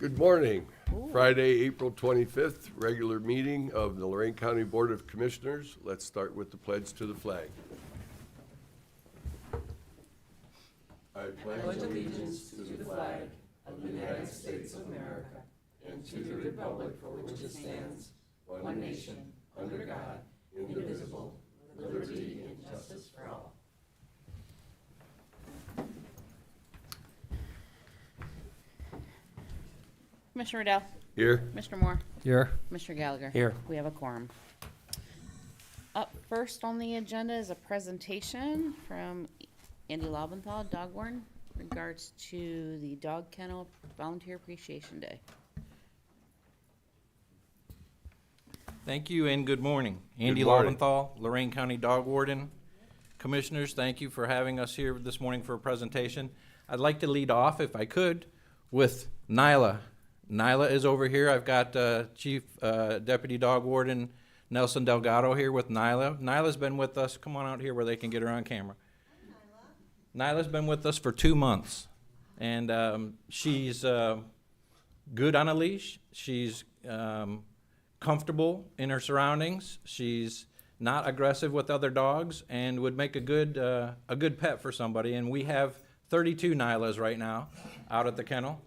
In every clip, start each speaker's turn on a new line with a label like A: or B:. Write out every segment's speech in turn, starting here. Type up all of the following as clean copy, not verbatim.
A: Good morning. Friday, April 25th, regular meeting of the Lorain County Board of Commissioners. Let's start with the pledge to the flag. I pledge allegiance to the flag of the United States of America and to the republic for which it stands, one nation, under God, indivisible, with liberty and justice for all.
B: Commissioner Riddell.
A: Here.
B: Commissioner Moore.
C: Here.
B: Commissioner Gallagher.
C: Here.
B: We have a quorum. Up first on the agenda is a presentation from Andy Lobenthal, dog warden, in regards to the Dog Kennel Volunteer Appreciation Day.
C: Thank you and good morning. Andy
A: Good morning.
C: Lobenthal, Lorain County Dog Warden. Commissioners, thank you for having us here this morning for a presentation. I'd like to lead off, if I could, with Nyla. Nyla is over here. I've got Chief Deputy Dog Warden Nelson Delgado here with Nyla. Nyla's been with us. Come on out here where they can get her on camera. Nyla's been with us for 2 months, and she's good on a leash. She's comfortable in her surroundings. She's not aggressive with other dogs and would make a good pet for somebody. And we have 32 Nylas right now out at the kennel.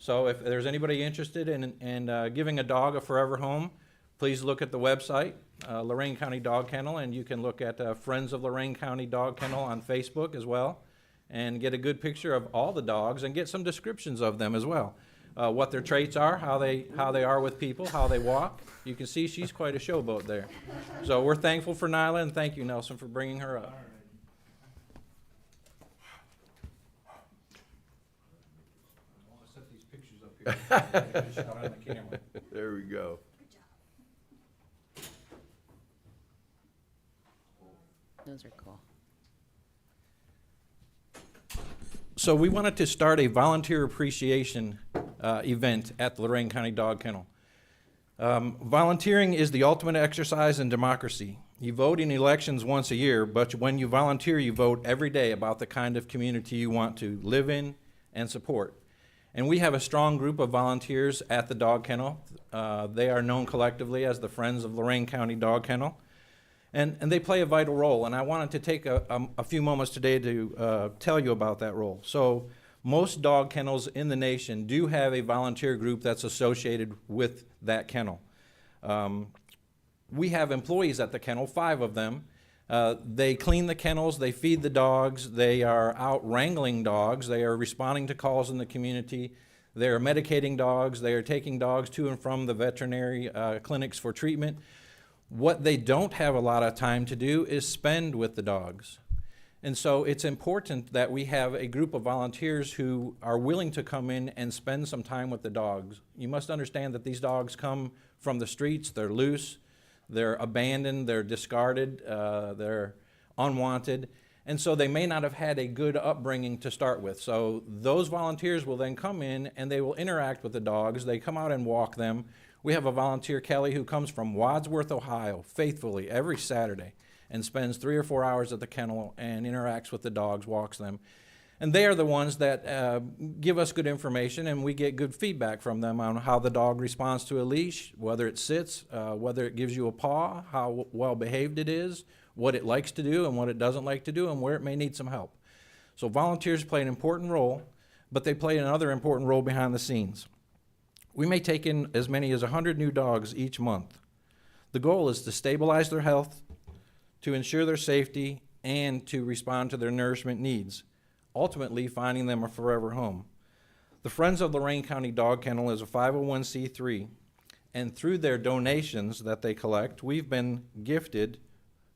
C: So if there's anybody interested in giving a dog a forever home, please look at the website, Lorain County Dog Kennel, and you can look at Friends of Lorain County Dog Kennel on Facebook as well, and get a good picture of all the dogs and get some descriptions of them as well. What their traits are, how they are with people, how they walk. You can see she's quite a showboat there. So we're thankful for Nyla, and thank you, Nelson, for bringing her up.
A: There we go.
B: Those are cool.
C: So we wanted to start a volunteer appreciation event at the Lorain County Dog Kennel. Volunteering is the ultimate exercise in democracy. You vote in elections once a year, but when you volunteer, you vote every day about the kind of community you want to live in and support. And we have a strong group of volunteers at the dog kennel. They are known collectively as the Friends of Lorain County Dog Kennel. And they play a vital role, and I wanted to take a few moments today to tell you about that role. So most dog kennels in the nation do have a volunteer group that's associated with that kennel. We have employees at the kennel, 5 of them. They clean the kennels, they feed the dogs, they are out wrangling dogs, they are responding to calls in the community, they are medicating dogs, they are taking dogs to and from the veterinary clinics for treatment. What they don't have a lot of time to do is spend with the dogs. And so it's important that we have a group of volunteers who are willing to come in and spend some time with the dogs. You must understand that these dogs come from the streets, they're loose, they're abandoned, they're discarded, they're unwanted, and so they may not have had a good upbringing to start with. So those volunteers will then come in and they will interact with the dogs. They come out and walk them. We have a volunteer, Kelly, who comes from Wadsworth, Ohio, faithfully every Saturday and spends 3 or 4 hours at the kennel and interacts with the dogs, walks them. And they are the ones that give us good information, and we get good feedback from them on how the dog responds to a leash, whether it sits, whether it gives you a paw, how well behaved it is, what it likes to do and what it doesn't like to do, and where it may need some help. So volunteers play an important role, but they play another important role behind the scenes. We may take in as many as 100 new dogs each month. The goal is to stabilize their health, to ensure their safety, and to respond to their nourishment needs, ultimately finding them a forever home. The Friends of Lorain County Dog Kennel is a 501c3, and through their donations that they collect, we've been gifted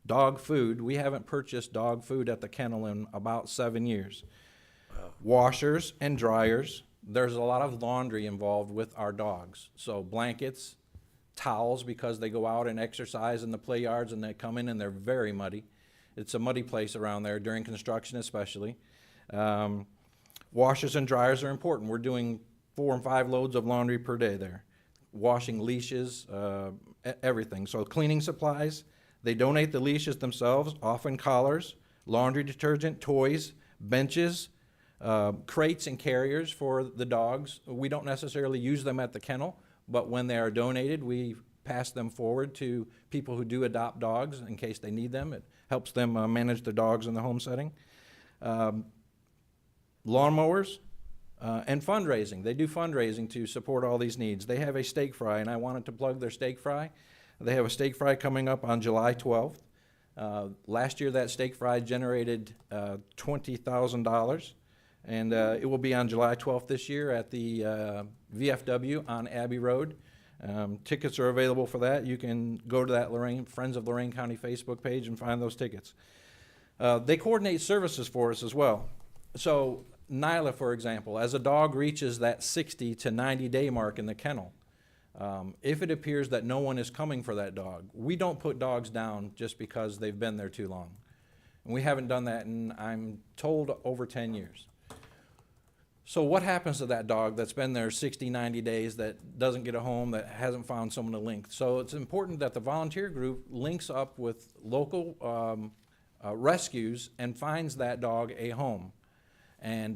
C: dog food. We haven't purchased dog food at the kennel in about 7 years. Wow. Washers and dryers. There's a lot of laundry involved with our dogs. So blankets, towels, because they go out and exercise in the play yards and they come in and they're very muddy. It's a muddy place around there during construction especially. Washers and dryers are important. We're doing 4 and 5 loads of laundry per day there. Washing leashes, everything. So cleaning supplies. They donate the leashes themselves, often collars, laundry detergent, toys, benches, crates and carriers for the dogs. We don't necessarily use them at the kennel, but when they are donated, we pass them forward to people who do adopt dogs in case they need them. It helps them manage their dogs in the home setting. Lawnmowers and fundraising. They do fundraising to support all these needs. They have a steak fry, and I wanted to plug their steak fry. They have a steak fry coming up on July 12th. Last year, that steak fry generated $20,000, and it will be on July 12th this year at the VFW on Abbey Road. Tickets are available for that. You can go to that Friends of Lorain County Facebook page and find those tickets. They coordinate services for us as well. So Nyla, for example, as a dog reaches that 60 to 90 day mark in the kennel, if it appears that no one is coming for that dog, we don't put dogs down just because they've been there too long. And we haven't done that in, I'm told, over 10 years. So what happens to that dog that's been there 60, 90 days, that doesn't get a home, that hasn't found someone to link? So it's important that the volunteer group links up with local rescues and finds that dog a home. And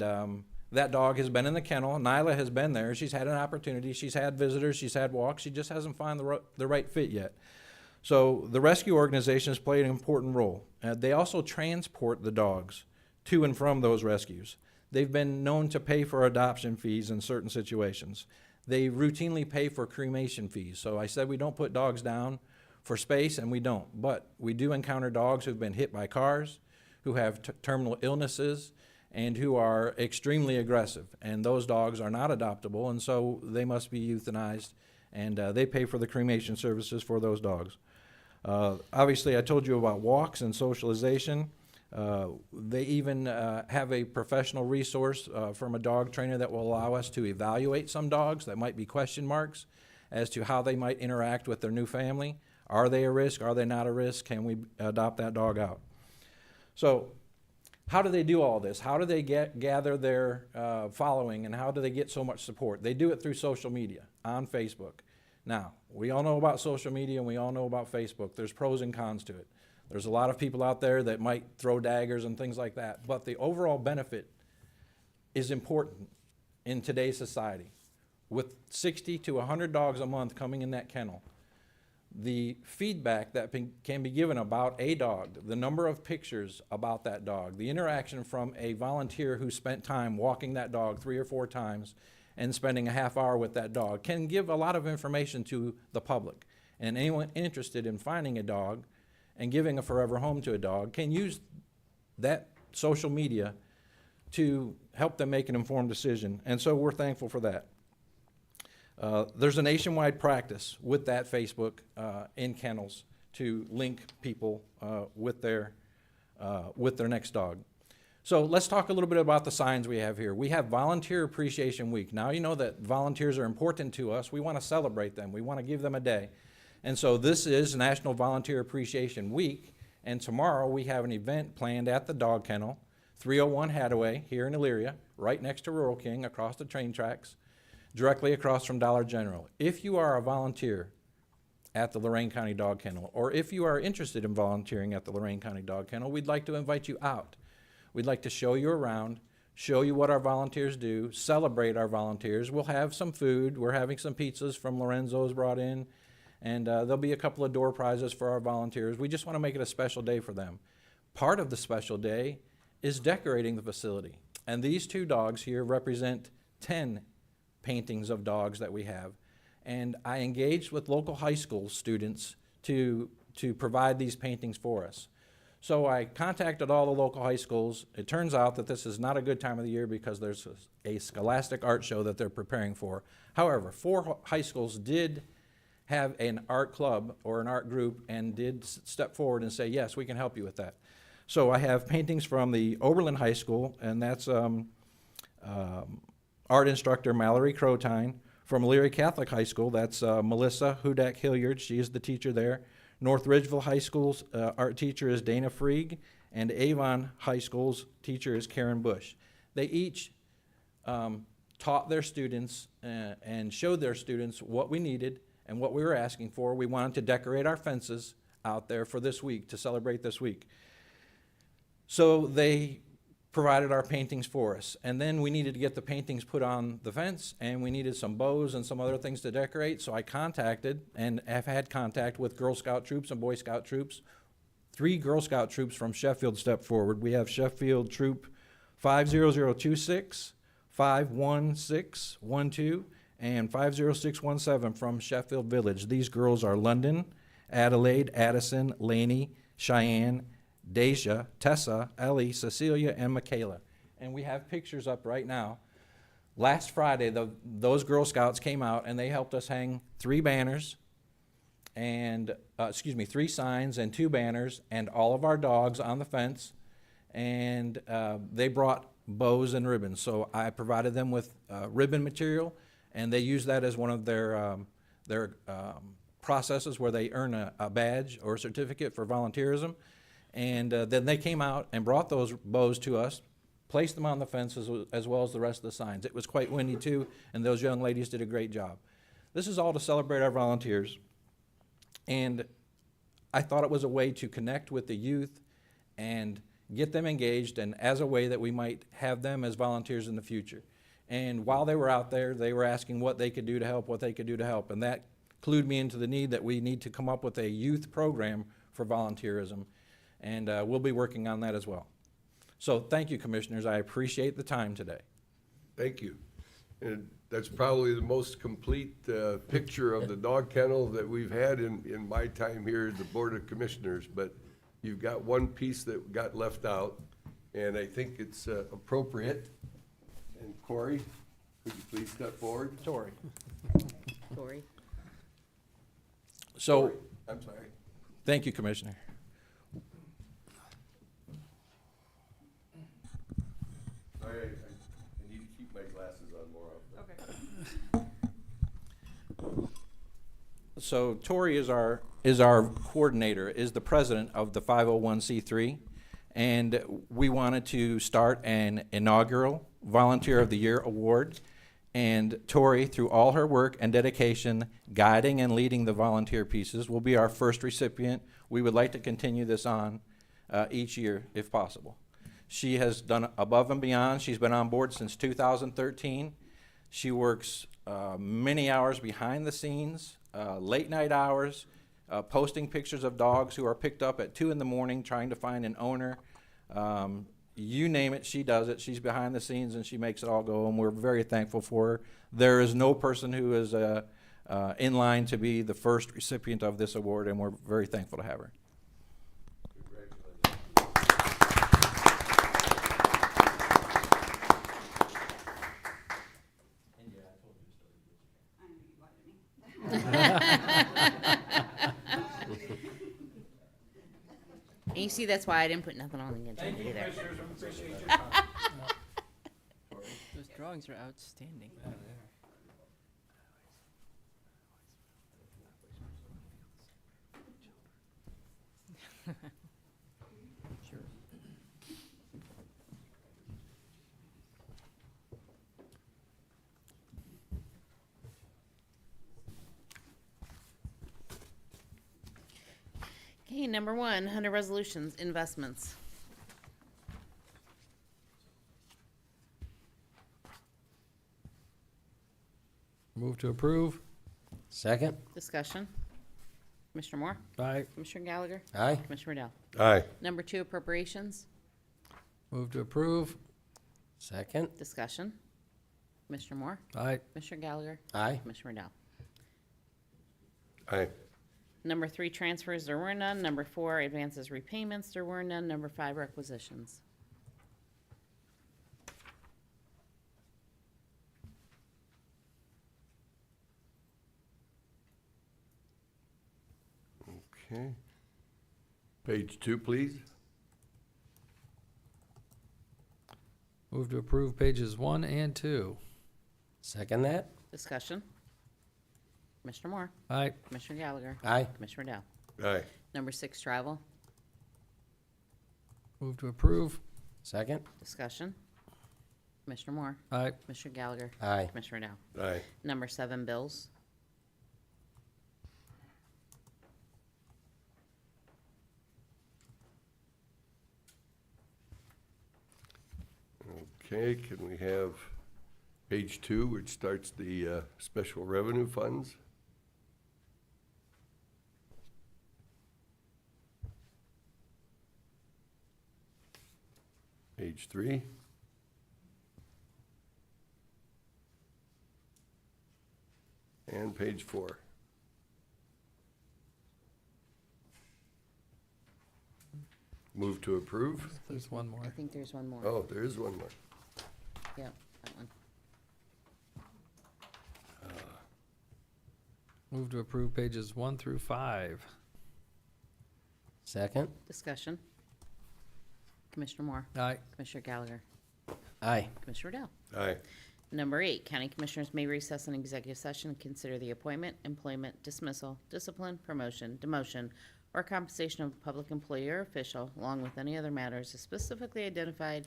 C: that dog has been in the kennel. Nyla has been there. She's had an opportunity. She's had visitors. She's had walks. She just hasn't found the right fit yet. So the rescue organizations play an important role. They also transport the dogs to and from those rescues. They've been known to pay for adoption fees in certain situations. They routinely pay for cremation fees. So I said we don't put dogs down for space, and we don't. But we do encounter dogs who've been hit by cars, who have terminal illnesses, and who are extremely aggressive. And those dogs are not adoptable, and so they must be euthanized, and they pay for the cremation services for those dogs. Obviously, I told you about walks and socialization. They even have a professional resource from a dog trainer that will allow us to evaluate some dogs that might be question marks as to how they might interact with their new family. Are they a risk? Are they not a risk? Can we adopt that dog out? So how do they do all this? How do they gather their following, and how do they get so much support? They do it through social media, on Facebook. Now, we all know about social media and we all know about Facebook. There's pros and cons to it. There's a lot of people out there that might throw daggers and things like that, but the overall benefit is important in today's society. With 60 to 100 dogs a month coming in that kennel, the feedback that can be given about a dog, the number of pictures about that dog, the interaction from a volunteer who spent time walking that dog 3 or 4 times and spending a half hour with that dog, can give a lot of information to the public. And anyone interested in finding a dog and giving a forever home to a dog can use that social media to help them make an informed decision. And so we're thankful for that. There's a nationwide practice with that Facebook in kennels to link people with their next dog. So let's talk a little bit about the signs we have here. We have Volunteer Appreciation Week. Now you know that volunteers are important to us. We want to celebrate them. We want to give them a day. And so this is National Volunteer Appreciation Week, and tomorrow we have an event planned at the dog kennel, 301 Hathaway here in Elyria, right next to Rural King, across the train tracks, directly across from Dollar General. If you are a volunteer at the Lorain County Dog Kennel, or if you are interested in volunteering at the Lorain County Dog Kennel, we'd like to invite you out. We'd like to show you around, show you what our volunteers do, celebrate our volunteers. We'll have some food. We're having some pizzas from Lorenzo's brought in, and there'll be a couple of door prizes for our volunteers. We just want to make it a special day for them. Part of the special day is decorating the facility. And these 2 dogs here represent 10 paintings of dogs that we have. And I engaged with local high school students to provide these paintings for us. So I contacted all the local high schools. It turns out that this is not a good time of the year because there's a scholastic art show that they're preparing for. However, 4 high schools did have an art club or an art group and did step forward and say, yes, we can help you with that. So I have paintings from the Oberlin High School, and that's art instructor Mallory Crotine. From Elyria Catholic High School, that's Melissa Hudak-Hilliard. She is the teacher there. North Ridgeville High School's art teacher is Dana Frieg, and Avon High School's teacher is Karen Bush. They each taught their students and showed their students what we needed and what we were asking for. We wanted to decorate our fences out there for this week, to celebrate this week. So they provided our paintings for us. And then we needed to get the paintings put on the fence, and we needed some bows and some other things to decorate. So I contacted and have had contact with Girl Scout troops and Boy Scout troops. 3 Girl Scout troops from Sheffield stepped forward. We have Sheffield Troop 50026, 51612, and 50617 from Sheffield Village. These girls are London, Adelaide, Addison, Laney, Cheyenne, Deja, Tessa, Ellie, Cecilia, and Michaela. And we have pictures up right now. Last Friday, those Girl Scouts came out and they helped us hang 3 banners and, 3 signs and 2 banners and all of our dogs on the fence. And they brought bows and ribbons. So I provided them with ribbon material, and they use that as one of their processes where they earn a badge or a certificate for volunteerism. And then they came out and brought those bows to us, placed them on the fences as well as the rest of the signs. It was quite windy too, and those young ladies did a great job. This is all to celebrate our volunteers. And I thought it was a way to connect with the youth and get them engaged, and as a way that we might have them as volunteers in the future. And while they were out there, they were asking what they could do to help, and that clued me into the need that we need to come up with a youth program for volunteerism, and we'll be working on that as well. So thank you, Commissioners. I appreciate the time today.
A: Thank you. And that's probably the most complete picture of the dog kennel that we've had in my time here at the Board of Commissioners, but you've got one piece that got left out, and I think it's appropriate. And Corey, could you please step forward?
C: Tori.
B: Tori.
C: So,
A: Corey, I'm sorry.
C: thank you, Commissioner.
A: All right, I need to keep my glasses on more often.
B: Okay.
C: So Tori is our coordinator, is the president of the 501c3, and we wanted to start an inaugural Volunteer of the Year award. And Tori, through all her work and dedication, guiding and leading the volunteer pieces, will be our first recipient. We would like to continue this on each year if possible. She has done above and beyond. She's been on board since 2013. She works many hours behind the scenes, late night hours, posting pictures of dogs who are picked up at 2 in the morning trying to find an owner. You name it, she does it. She's behind the scenes and she makes it all go, and we're very thankful for her. There is no person who is in line to be the first recipient of this award, and we're very thankful to have her.
B: And you see, that's why I didn't put nothing on the agenda either.
C: Commissioners. We appreciate your time.
D: Those drawings are outstanding. Sure.
B: Okay, number 1, under resolutions, investments.
E: Move to approve.
F: Second.
B: Discussion. Commissioner Moore?
E: Aye.
B: Commissioner Gallagher?
F: Aye.
B: Commissioner Riddell?
A: Aye.
B: Number 2, appropriations.
E: Move to approve.
F: Second.
B: Discussion. Commissioner Moore?
E: Aye.
B: Commissioner Gallagher?
F: Aye.
B: Commissioner Riddell?
A: Aye.
B: Number 3, transfers, there were none. Number 4, advances, repayments, there were none. Number 5, requisitions.
A: Okay. Page 2, please.
E: Move to approve pages 1 and 2.
F: Second that.
B: Discussion. Commissioner Moore?
E: Aye.
B: Commissioner Gallagher?
F: Aye.
B: Commissioner Riddell?
A: Aye.
B: Number 6, travel.
E: Move to approve.
F: Second.
B: Discussion. Commissioner Moore?
E: Aye.
B: Commissioner Gallagher?
F: Aye.
B: Commissioner Riddell?
A: Aye.
B: Number 7, bills.
A: Okay, can we have page 2, which starts the special revenue funds? Page 3. And page 4. Move to approve?
E: There's one more.
B: I think there's one more.
A: Oh, there is one more.
B: Yep, that one.
E: Move to approve pages 1 through 5.
F: Second.
B: Discussion. Commissioner Moore,
E: Aye.
B: Commissioner Gallagher,
F: Aye.
B: Commissioner Dell.
A: Aye.
B: Number 8, county commissioners may recess an executive session and consider the appointment, employment, dismissal, discipline, promotion, demotion, or compensation of a public employee or official, along with any other matters as specifically identified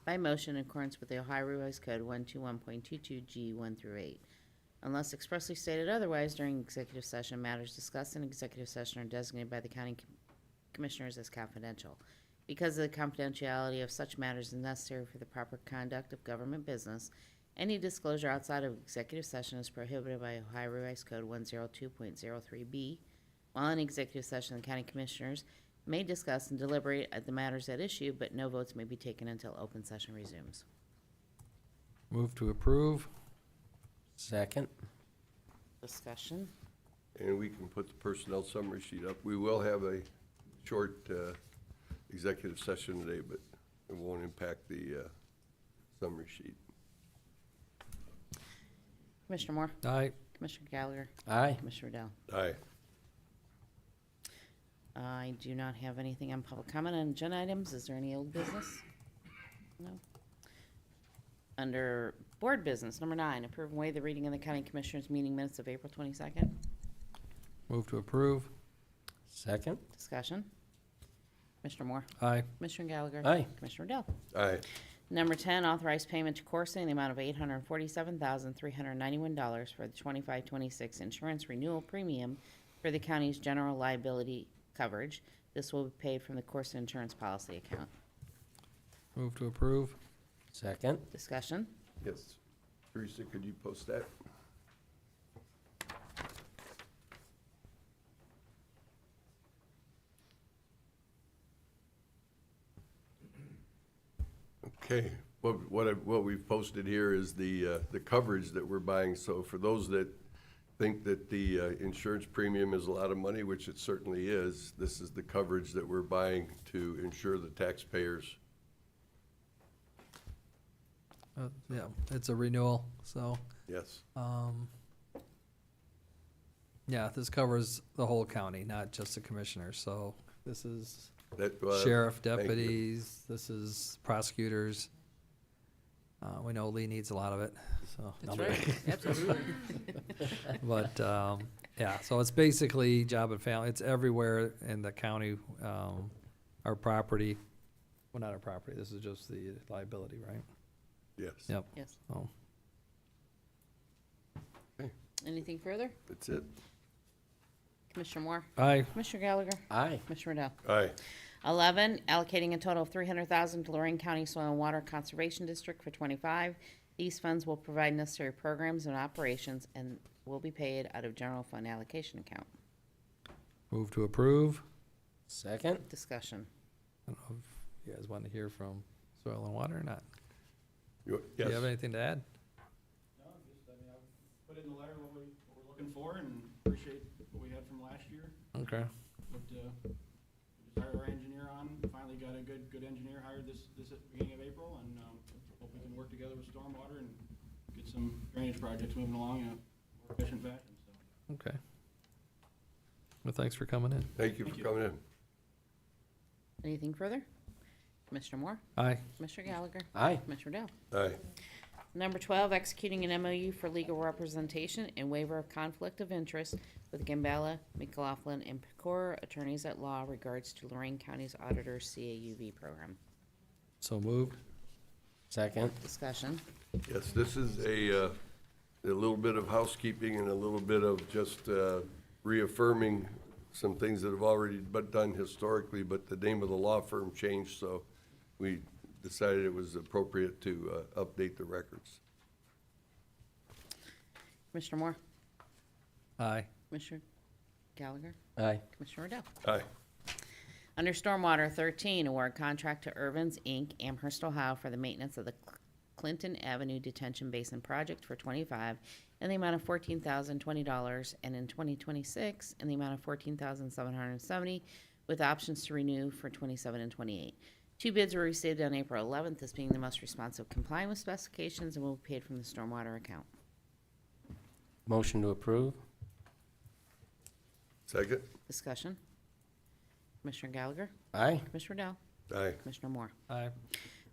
B: by motion in accordance with the Ohio Revised Code 121.22 G1 through 8. Unless expressly stated otherwise during executive session, matters discussed in executive session are designated by the county commissioners as confidential. Because of the confidentiality of such matters is necessary for the proper conduct of government business, any disclosure outside of executive session is prohibited by Ohio Revised Code 102.03B. While in executive session, the county commissioners may discuss and deliberate at the matters at issue, but no votes may be taken until open session resumes.
E: Move to approve.
F: Second.
B: Discussion.
A: And we can put the personnel summary sheet up. We will have a short executive session today, but it won't impact the summary sheet.
B: Commissioner Moore,
E: Aye.
B: Commissioner Gallagher,
F: Aye.
B: Commissioner Dell.
A: Aye.
B: I do not have anything on public comment on agenda items. Is there any old business? No. Under board business, number 9, approve and waive the reading of the county commissioners meeting minutes of April 22nd.
E: Move to approve.
F: Second.
B: Discussion. Commissioner Moore,
E: Aye.
B: Commissioner Gallagher.
F: Aye.
B: Commissioner Dell.
A: Aye.
B: Number 10, authorized payment to Corsa in the amount of $847,391 for the 25-26 insurance renewal premium for the county's general liability coverage. This will be paid from the Corsa insurance policy account.
E: Move to approve.
F: Second.
B: Discussion.
A: Yes. Teresa, could you post that? Okay, what we've posted here is the coverage that we're buying. So for those that think that the insurance premium is a lot of money, which it certainly is, this is the coverage that we're buying to insure the taxpayers.
E: Yeah, it's a renewal, so,
A: Yes.
E: yeah, this covers the whole county, not just the commissioners, so this is
A: That,
E: sheriff,
A: thank you.
E: deputies, this is prosecutors. We know Lee needs a lot of it, so.
D: That's right, absolutely.
E: But, yeah, so it's basically job and family, it's everywhere in the county, our property, well, not our property, this is just the liability, right?
A: Yes.
E: Yep,
B: Yes.
E: oh,
B: Anything further?
A: That's it.
B: Commissioner Moore,
E: aye.
B: Commissioner Gallagher,
F: Aye.
B: Commissioner Dell.
A: Aye.
B: 11, allocating a total of $300,000 to Lorain County Soil and Water Conservation District for 25. These funds will provide necessary programs and operations and will be paid out of general fund allocation account.
E: Move to approve.
F: Second.
B: Discussion.
E: I don't know if you guys want to hear from Soil and Water or not.
A: You-
E: Do you have
A: Yes.
E: anything to add?
G: No, just, I mean, I put in the letter what we're looking for and appreciate what we had from last year.
E: Okay.
G: But, we just hired our engineer on, finally got a good engineer hired this at the beginning of April, and, hope we can work together with stormwater and get some drainage projects moving along in a more efficient fashion, so.
E: Okay. Well, thanks for coming in.
A: Thank you for
G: Thank you.
A: coming in.
B: Anything further? Commissioner Moore,
E: Aye.
B: Commissioner Gallagher,
F: Aye.
B: Commissioner Dell.
A: Aye.
B: Number 12, executing an MOU for legal representation and waiver of conflict of interest with Gambella, McLaughlin, and Pecora attorneys at law regards to Lorain County's auditor's CAUV program.
E: So moved.
F: Second.
B: Discussion.
A: Yes, this is a little bit of housekeeping and a little bit of just reaffirming some things that have already been done historically, but the name of the law firm changed, so we decided it was appropriate to update the records.
B: Commissioner Moore?
E: Aye.
B: Commissioner Gallagher?
F: Aye.
B: Commissioner Riddell?
A: Aye.
B: Under Stormwater, 13, award contract to Irvins, Inc., Amherst, Ohio, for the maintenance of the Clinton Avenue Detention Basin Project for 25 in the amount of $14,020, and in 2026 in the amount of $14,770, with options to renew for 27 and 28. 2 bids were received on April 11th, this being the most responsive complying with specifications and will be paid from the stormwater account.
F: Motion to approve?
A: Second?
B: Discussion. Commissioner Gallagher?
F: Aye.
B: Commissioner Riddell?
A: Aye.
B: Commissioner Moore?
E: Aye.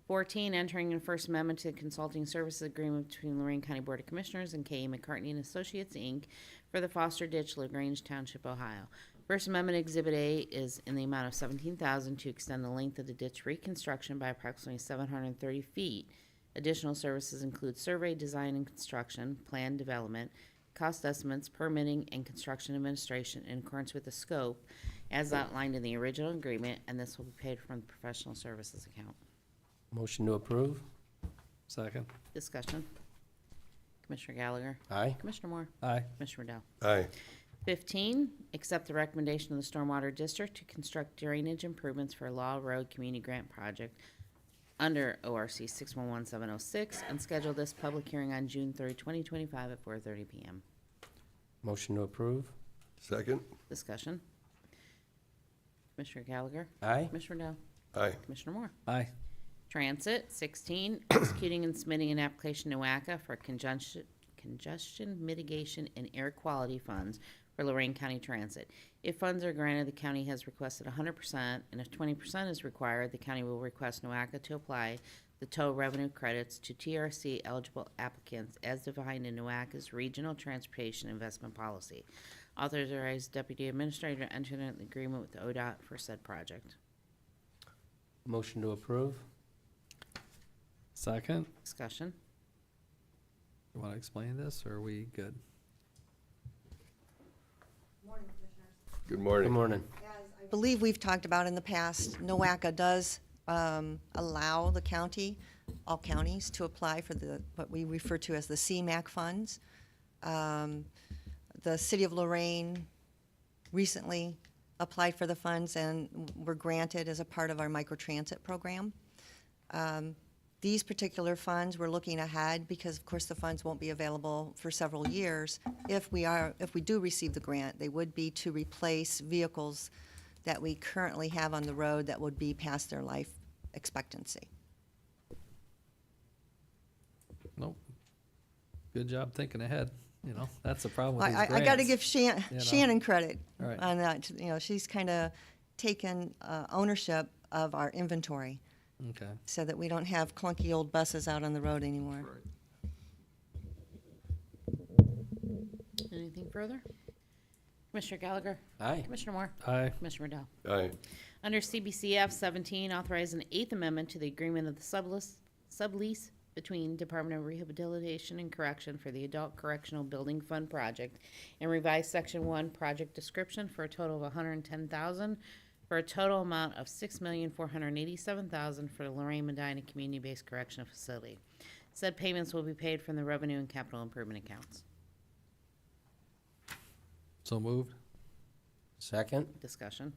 B: 14, entering in First Amendment to the Consulting Services Agreement between Lorain County Board of Commissioners and K.E. McCartney and Associates, Inc. for the Foster Ditch, LaGrange Township, Ohio. First Amendment Exhibit A is in the amount of $17,000 to extend the length of the ditch reconstruction by approximately 730 feet. Additional services include survey, design, and construction, plan development, cost estimates, permitting, and construction administration in accordance with the scope as outlined in the original agreement, and this will be paid from the professional services account.
F: Motion to approve?
E: Second.
B: Discussion. Commissioner Gallagher?
F: Aye.
B: Commissioner Moore?
E: Aye.
B: Commissioner Riddell?
A: Aye.
B: 15, accept the recommendation of the Stormwater District to construct drainage improvements for Law Road Community Grant Project under ORC 611706 and schedule this public hearing on June 3, 2025 at 4:30 p.m.
F: Motion to approve?
A: Second?
B: Discussion. Commissioner Gallagher?
F: Aye.
B: Commissioner Riddell?
A: Aye.
B: Commissioner Moore?
E: Aye.
B: Transit, 16, executing and submitting an application to WACA for congestion mitigation and air quality funds for Lorain County Transit. If funds are granted, the county has requested 100%, and if 20% is required, the county will request NOACA to apply the tow revenue credits to TRC eligible applicants as defined in NOACA's Regional Transportation Investment Policy. Authorized Deputy Administrator to enter an agreement with ODOT for said project.
F: Motion to approve?
E: Second.
B: Discussion.
E: You want to explain this, or are we good?
A: Good
F: Good
A: morning.
F: morning.
H: I believe we've talked about in the past, NOACA does allow the county, all counties, to apply for what we refer to as the CMAQ funds. The city of Lorain recently applied for the funds and were granted as a part of our microtransit program. These particular funds, we're looking ahead because, of course, the funds won't be available for several years. If we do receive the grant, they would be to replace vehicles that we currently have on the road that would be past their life expectancy.
E: Nope. Good job thinking ahead. You know, that's the problem with these
H: I got to
E: grants.
H: give
E: know.
H: Shannon credit
E: Right.
H: on that. You know, she's kind of taken ownership of our inventory
E: Okay.
H: so that we don't have clunky old buses out on the road anymore.
B: Anything further? Commissioner Gallagher?
F: Aye.
B: Commissioner Moore?
E: Aye.
B: Commissioner Riddell?
A: Aye.
B: Under CBCF 17, authorize an 8th amendment to the agreement of the sublease between Department of Rehabilitation and Correction for the Adult Correctional Building Fund project and revise Section 1 project description for a total of $110,000 for a total amount of $6,487,000 for the Lorain Medina Community-Based Correctional Facility. Said payments will be paid from the revenue and capital improvement accounts.
E: So moved.
F: Second?
B: Discussion.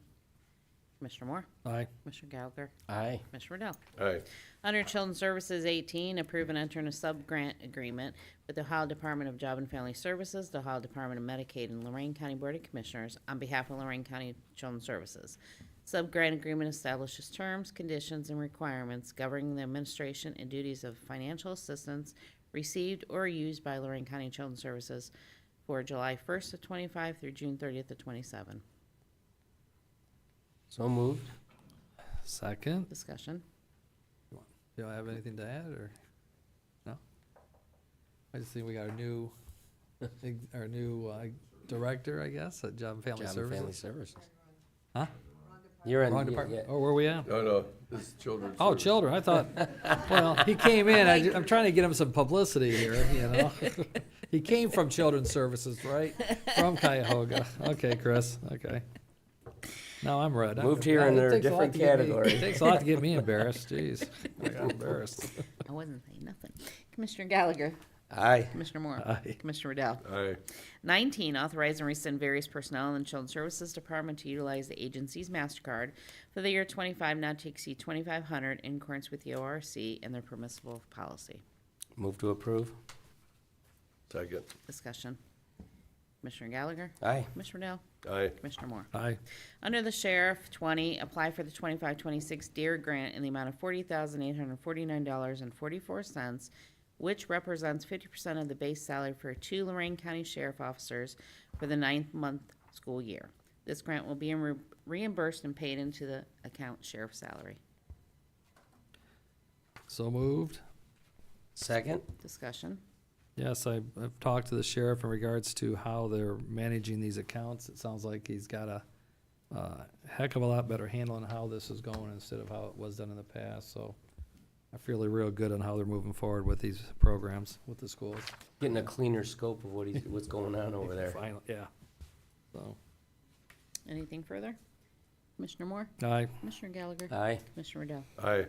B: Commissioner Moore?
E: Aye.
B: Commissioner Gallagher?
F: Aye.
B: Commissioner Riddell?
A: Aye.
B: Under Children's Services 18, approve and enter in a sub-grant agreement with the Ohio Department of Job and Family Services, the Ohio Department of Medicaid, and Lorain County Board of Commissioners on behalf of Lorain County Children's Services. Sub-grant agreement establishes terms, conditions, and requirements governing the administration and duties of financial assistance received or used by Lorain County Children's Services for July 1st of 25 through June 30th of 27.
F: So moved?
E: Second.
B: Discussion.
E: Do I have anything to add, or? No? I just think we got our new director, I guess, at Job and Family
F: Job and Family
E: Services.
F: Services.
E: Huh?
F: You're in.
E: Wrong
F: yeah,
E: department?
F: yeah.
E: Oh, where are we at?
A: No, this is children's.
E: Oh,
A: service.
E: children, I thought, well, he came in, I'm trying to get him some publicity here, you know? He came from Children's Services, right? From Cuyahoga. Okay, Chris, okay. No, I'm red.
F: Moved here in
E: It
F: a
E: takes a lot
F: different
E: to get me-
F: category.
E: It takes a lot to get me embarrassed, jeez. I got embarrassed.
B: I wasn't saying nothing. Commissioner Gallagher,
F: Aye.
B: Commissioner Moore,
E: Aye.
B: Commissioner Riddell.
A: Aye.
B: 19, authorize and rescind various personnel in the Children's Services Department to utilize the agency's MasterCard for the year 25 not to exceed 2,500 in accordance with the ORC and their permissible policy.
F: Move to approve.
A: Second.
B: Discussion. Commissioner Gallagher,
F: Aye.
B: Commissioner Riddell,
A: Aye.
B: Commissioner Moore.
E: Aye.
B: Under the Sheriff, 20, apply for the 25-26 DARE grant in the amount of $40,849.44, which represents 50% of the base salary for 2 Lorain County Sheriff officers for the 9th-month school year. This grant will be reimbursed and paid into the account sheriff salary.
E: So moved.
F: Second.
B: Discussion.
E: Yes, I've talked to the sheriff in regards to how they're managing these accounts. It sounds like he's got a heck of a lot better handle on how this is going instead of how it was done in the past, so I feel real good on how they're moving forward with these programs with the schools.
F: Getting a cleaner scope of what's going on over there.
E: Finally, yeah. So,
B: Anything further? Commissioner Moore?
E: aye.
B: Commissioner Gallagher?
F: Aye.
B: Commissioner Riddell?
A: Aye.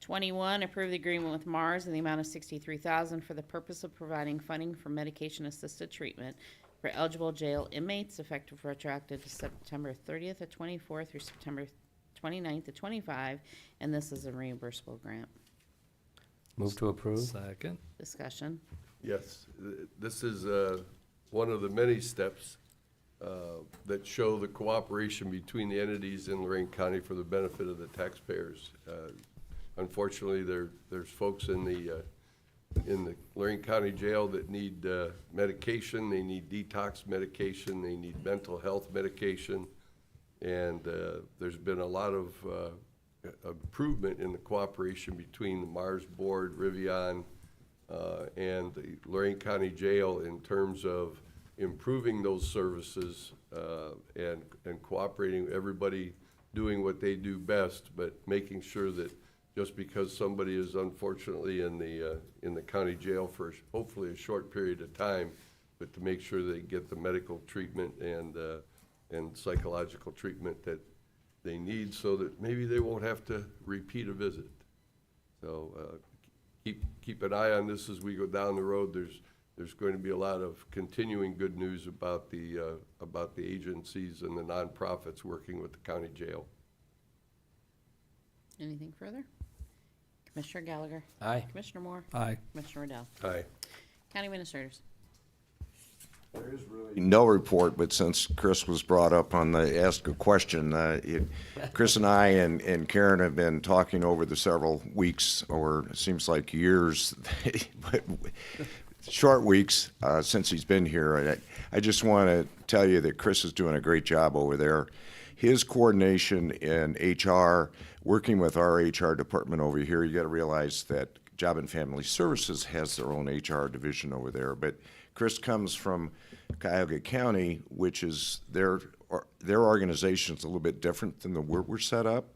B: 21, approve the agreement with Mars in the amount of $63,000 for the purpose of providing funding for medication-assisted treatment for eligible jail inmates effective retroactive to September 30th of 24 through September 29th of 25, and this is a reimbursable grant.
F: Move to approve.
E: Second.
B: Discussion.
A: Yes, this is one of the many steps that show the cooperation between the entities in Lorain County for the benefit of the taxpayers. Unfortunately, there's folks in the Lorain County Jail that need medication, they need detox medication, they need mental health medication, and there's been a lot of improvement in the cooperation between the Mars Board, Rivian, and the Lorain County Jail in terms of improving those services and cooperating, everybody doing what they do best, but making sure that just because somebody is unfortunately in the county jail for hopefully a short period of time, but to make sure they get the medical treatment and psychological treatment that they need, so that maybe they won't have to repeat a visit. So keep an eye on this as we go down the road. There's going to be a lot of continuing good news about the agencies and the nonprofits working with the county jail.
B: Anything further? Commissioner Gallagher?
F: Aye.
B: Commissioner Moore?
E: Aye.
B: Commissioner Riddell?
A: Aye.
B: County Administrators.
I: No report, but since Chris was brought up on the ask a question, Chris and I and Karen have been talking over the several weeks, or it seems like years, but short weeks since he's been here. And I just want to tell you that Chris is doing a great job over there. His coordination in HR, working with our HR department over here, you got to realize that Job and Family Services has their own HR division over there, but Chris comes from Cuyahoga County, which is their organization's a little bit different than the way we're set up.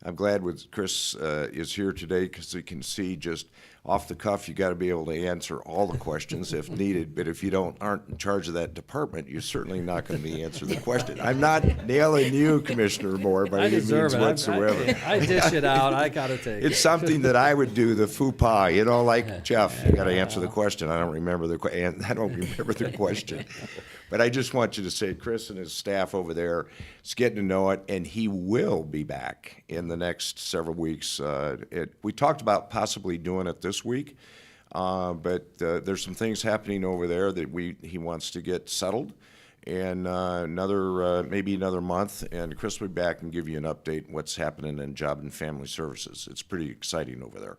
I: I'm glad Chris is here today because you can see just off the cuff, you got to be able to answer all the questions if needed. But if you aren't in charge of that department, you're certainly not going to be answering the question. I'm not nailing you, Commissioner Moore, by
E: I
I: any means
E: deserve it.
I: whatsoever.
E: I dish it out. I gotta take
I: It's
E: it.
I: something that I would do, the faux pas, like Jeff, you got to answer the question. I don't remember the question. But I just want you to say, Chris and his staff over there is getting to know it, and he will be back in the next several weeks. We talked about possibly doing it this week, but there's some things happening over there that he wants to get settled. And maybe another month, and Chris will be back and give you an update on what's happening in Job and Family Services. It's pretty exciting over there.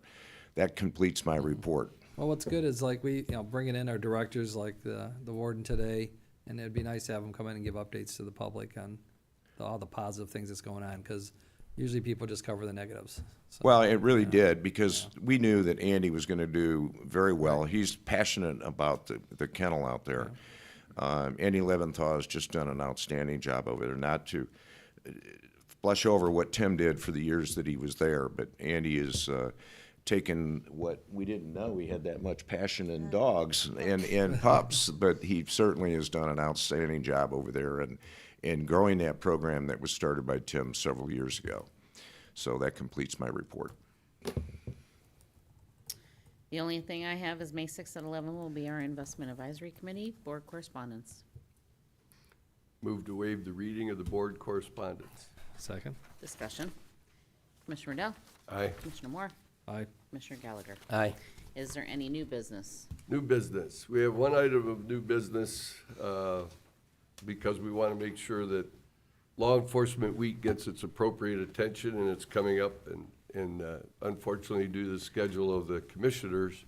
I: That completes my report.
E: Well, what's good is like we, bringing in our directors like the warden today, and it'd be nice to have them come in and give updates to the public on all the positive things that's going on, because usually people just cover the negatives. So,
I: Well, it really did, because we knew that Andy was going to do very well. He's passionate about the kennel out there. Andy Leventhal has just done an outstanding job over there. Not to blush over what Tim did for the years that he was there, but Andy is taken what we didn't know he had that much passion in dogs and pups, but he certainly has done an outstanding job over there. and growing that program that was started by Tim several years ago. So that completes my report.
B: The only thing I have is May 6th at 11 will be our Investment Advisory Committee Board Correspondence.
A: Move to waive the reading of the board correspondence.
E: Second?
B: Discussion. Commissioner Riddell?
A: Aye.
B: Commissioner Moore?
E: Aye.
B: Commissioner Gallagher?
F: Aye.
B: Is there any new business?
A: New business. We have one item of new business, because we want to make sure that Law Enforcement Week gets its appropriate attention, and it's coming up, and unfortunately, due to the schedule of the commissioners,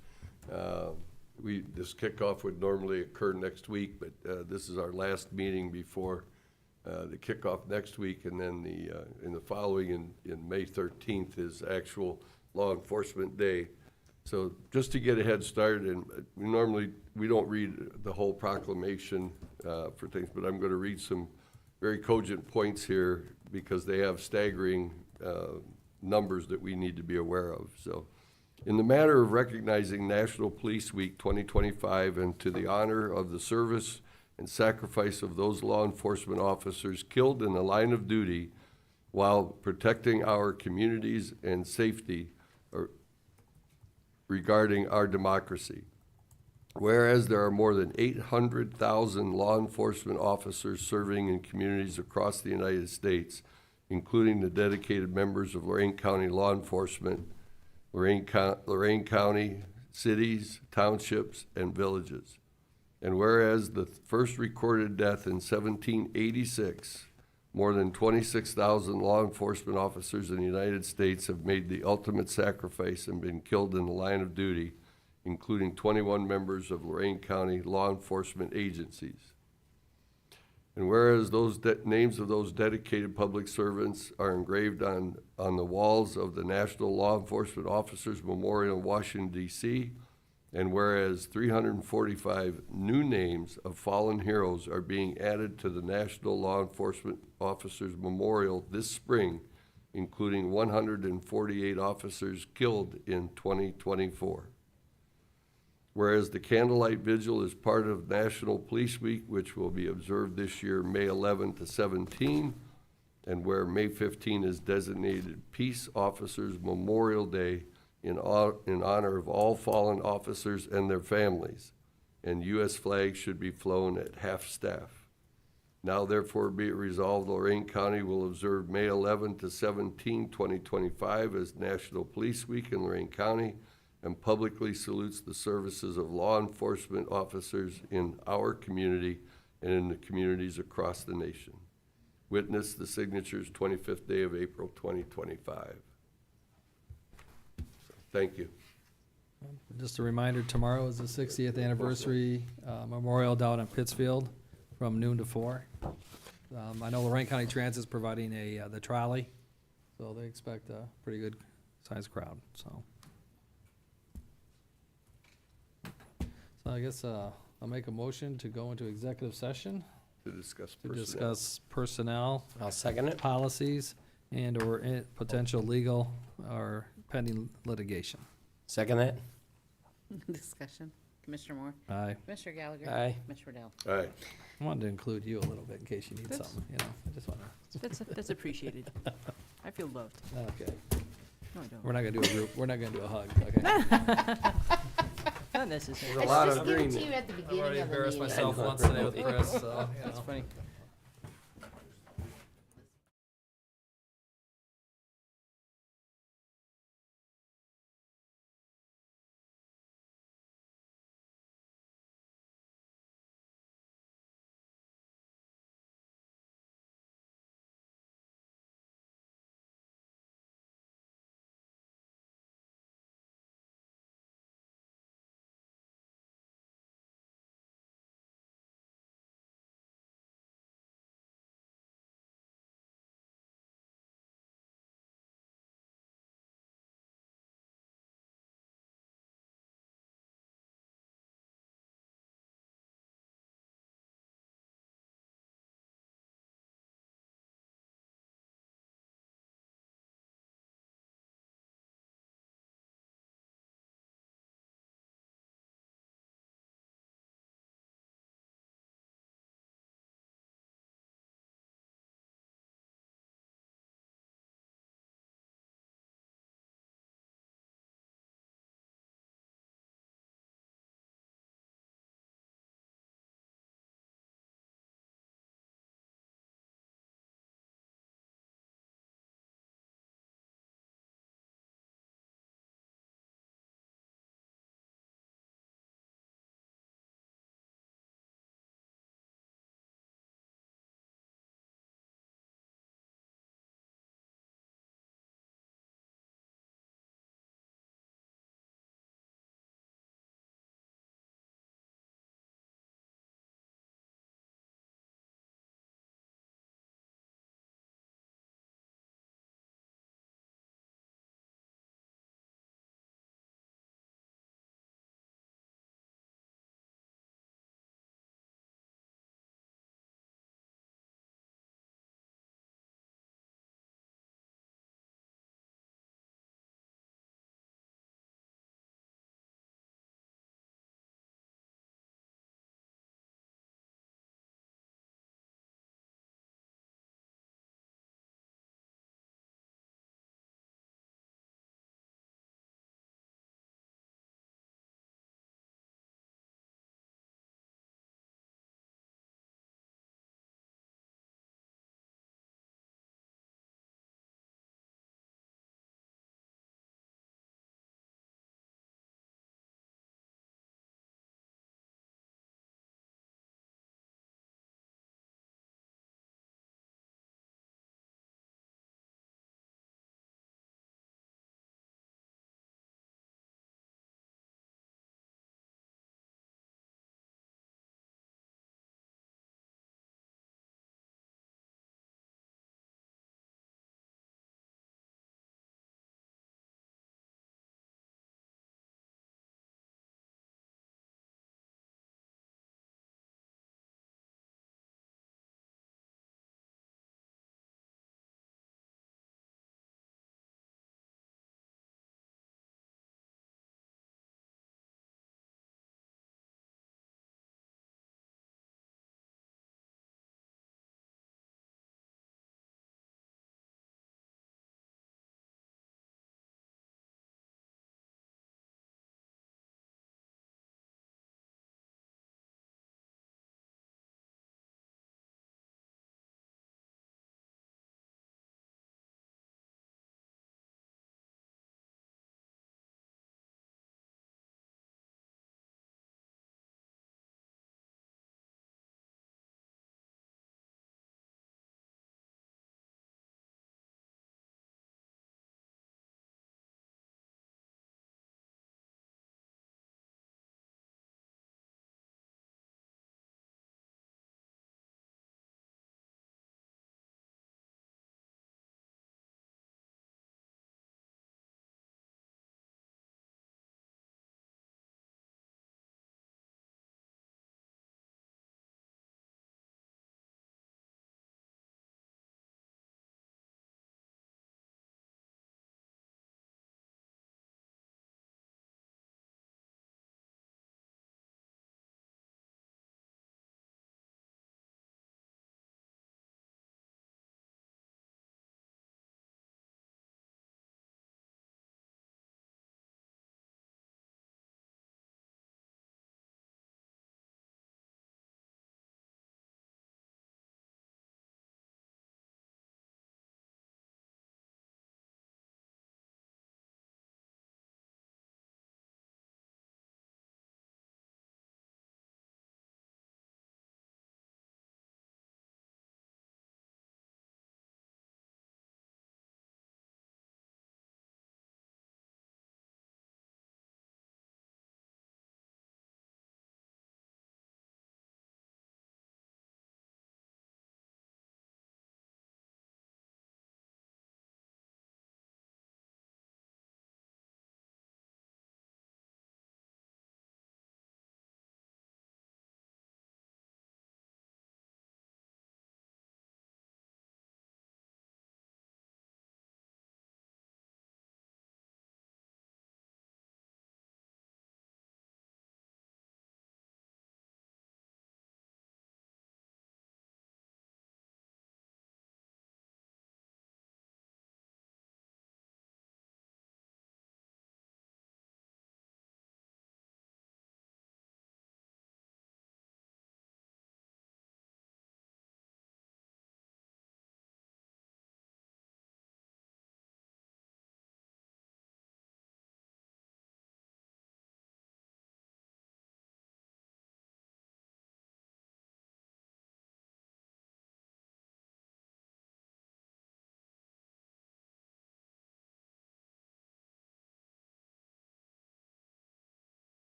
A: this kickoff would normally occur next week, but this is our last meeting before the kickoff next week, and then in the following, in May 13th, is actual Law Enforcement Day. So just to get a head start, and we don't read the whole proclamation for things, but I'm going to read some very cogent points here because they have staggering numbers that we need to be aware of. So, in the matter of recognizing National Police Week 2025 and to the honor of the service and sacrifice of those law enforcement officers killed in the line of duty while protecting our communities and safety regarding our democracy. Whereas there are more than 800,000 law enforcement officers serving in communities across the United States, including the dedicated members of Lorain County law enforcement, Lorain County cities, townships, and villages. And whereas the first recorded death in 1786, more than 26,000 law enforcement officers in the United States have made the ultimate sacrifice and been killed in the line of duty, including 21 members of Lorain County law enforcement agencies. And whereas those names of those dedicated public servants are engraved on the walls of the National Law Enforcement Officers Memorial in Washington, D.C., and whereas 345 new names of fallen heroes are being added to the National Law Enforcement Officers Memorial this spring, including 148 officers killed in 2024. Whereas the Candlelight Vigil is part of National Police Week, which will be observed this year, May 11 to 17, and where May 15 is designated Peace Officers Memorial Day in honor of all fallen officers and their families, and U.S. flags should be flown at half-staff. Now therefore be it resolved, Lorain County will observe May 11 to 17, 2025 as National Police Week in Lorain County, and publicly salutes the services of law enforcement officers in our community and in the communities across the nation. Witness the signatures 25th day of April 2025. Thank you.
E: Just a reminder, tomorrow is the 60th anniversary memorial down in Pittsfield from noon to 4. I know Lorain County Transit is providing the trolley, so they expect a pretty good sized crowd, so. So I guess I'll make a motion to go into executive session
A: To discuss
E: to
A: personnel.
E: discuss personnel,
F: I'll second it.
E: policies, and/or potential legal or pending litigation.
F: Second that.
B: Discussion. Commissioner Moore?
E: Aye.
B: Commissioner Gallagher?
F: Aye.
B: Commissioner Riddell?
A: All right.
E: I wanted to include you a little bit in case you need
D: That's-
E: something, I just wanna,
D: That's appreciated. I feel loved.
E: okay.
D: No, I don't.
E: We're not gonna do a group, we're not gonna do a hug, okay?
D: Not necessary.
F: There's a lot of
B: Just give it to
F: agreement.
B: you at the
E: I've
B: beginning
E: already
B: of the
E: embarrassed
B: meeting.
E: myself once today with Chris, so,
D: That's funny.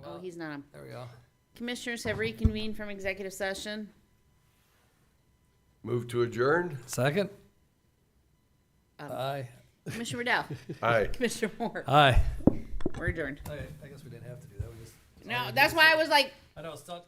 B: Oh, he's not on.
E: There we go.
B: Commissioners have reconvened from executive session.
A: Move to adjourn?
E: Second? Aye.
B: Commissioner Riddell.
A: Aye.
B: Commissioner Moore.
E: Aye.
B: We're adjourned.
E: I guess we didn't have to do that, we just.
B: No, that's why I was like,
E: I know, it's not.